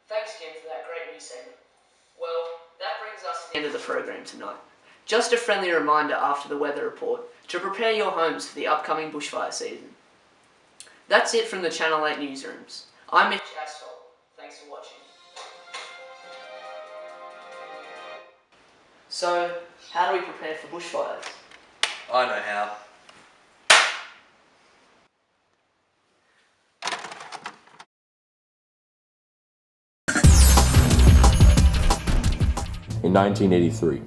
Thanks, Kim, for that great news segment. Well, that brings us to the end of the program tonight. Just a friendly reminder after the weather report to prepare your homes for the upcoming bushfire season. That's it from the Channel 8 newsrooms. I'm Mitch Castell. Thanks for watching. So, how do we prepare for bushfires? I know how. In 1983,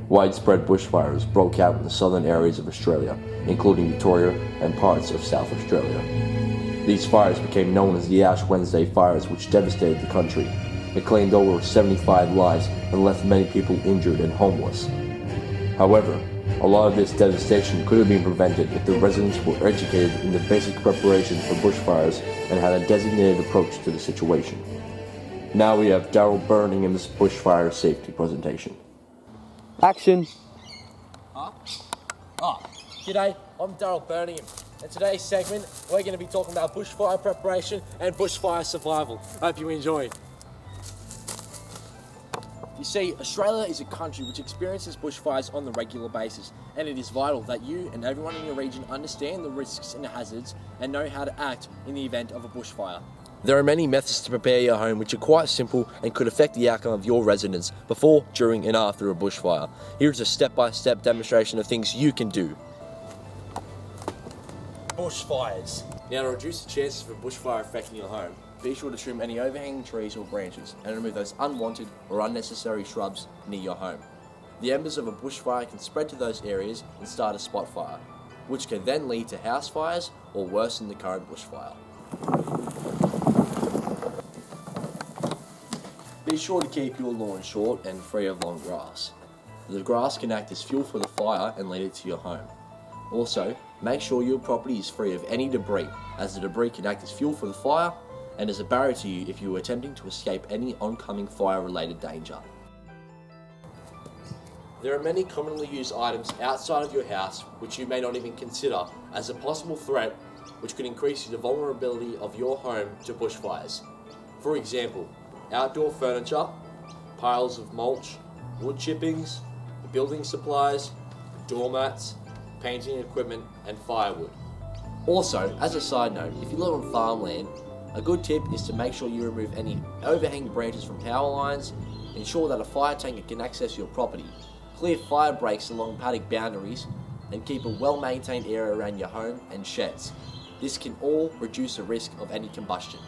widespread bushfires broke out in the southern areas of Australia, including Victoria and parts of South Australia. These fires became known as the Ash Wednesday fires, which devastated the country. It claimed over 75 lives and left many people injured and homeless. However, a lot of this devastation could have been prevented if the residents were educated in the basic preparation for bushfires and had a designated approach to the situation. Now we have Daryl Burning in this bushfire safety presentation. Action! G'day, I'm Daryl Birmingham. In today's segment, we're going to be talking about bushfire preparation and bushfire survival. Hope you enjoy. You see, Australia is a country which experiences bushfires on a regular basis, and it is vital that you and everyone in your region understand the risks and hazards and know how to act in the event of a bushfire. There are many methods to prepare your home which are quite simple and could affect the outcome of your residence before, during and after a bushfire. Here's a step-by-step demonstration of things you can do. Bushfires. Now, to reduce the chances of a bushfire affecting your home, be sure to trim any overhanging trees or branches and remove those unwanted or unnecessary shrubs near your home. The embers of a bushfire can spread to those areas and start a spot fire, which can then lead to house fires or worsen the current bushfire. Be sure to keep your lawn short and free of long grass. The grass can act as fuel for the fire and lead it to your home. Also, make sure your property is free of any debris, as the debris can act as fuel for the fire and as a barrier to you if you are attempting to escape any oncoming fire-related danger. There are many commonly used items outside of your house which you may not even consider as a possible threat which could increase the vulnerability of your home to bushfires. For example, outdoor furniture, piles of mulch, wood chippings, building supplies, doormats, painting equipment and firewood. Also, as a side note, if you live on farmland, a good tip is to make sure you remove any overhanging branches from power lines, ensure that a fire tanker can access your property, clear fire breaks along paddock boundaries, and keep a well-maintained area around your home and sheds. This can all reduce the risk of any combustion.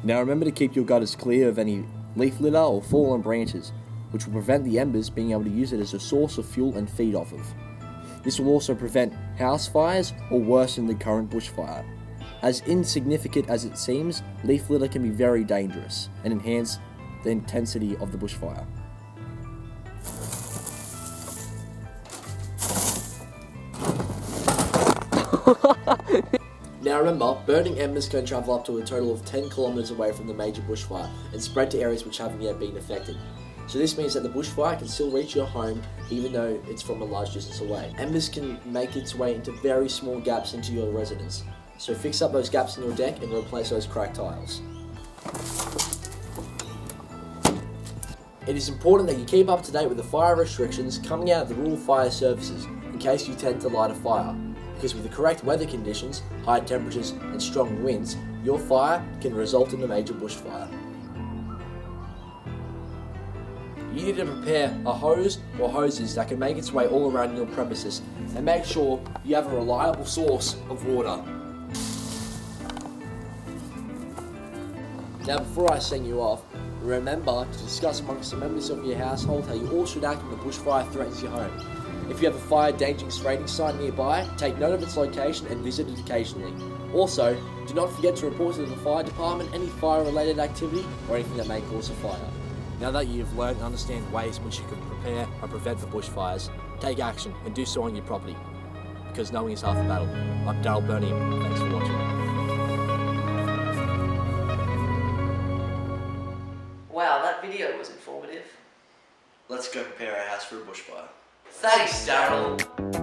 Now remember to keep your gutters clear of any leaf litter or fallen branches, which will prevent the embers being able to use it as a source of fuel and feed off of. This will also prevent house fires or worsen the current bushfire. As insignificant as it seems, leaf litter can be very dangerous and enhance the intensity of the bushfire. Now remember, burning embers can travel up to a total of 10 kilometers away from the major bushfire and spread to areas which haven't yet been affected. So this means that the bushfire can still reach your home even though it's from a large distance away. Embers can make its way into very small gaps into your residence. So fix up those gaps in your deck and replace those cracked tiles. It is important that you keep up to date with the fire restrictions coming out of the rural fire services in case you tend to light a fire. Because with the correct weather conditions, high temperatures and strong winds, your fire can result in a major bushfire. You need to prepare a hose or hoses that can make its way all around your premises and make sure you have a reliable source of water. Now before I send you off, remember to discuss amongst the members of your household how you all should act when the bushfire threatens your home. If you have a fire dangerous rating sign nearby, take note of its location and visit it occasionally. Also, do not forget to report to the fire department any fire-related activity or anything that may cause a fire. Now that you've learned and understand ways in which you can prepare and prevent the bushfires, take action and do so on your property. Because knowing is half the battle. I'm Daryl Birmingham. Thanks for watching. Wow, that video was informative. Let's go prepare our house for a bushfire. Thanks, Daryl.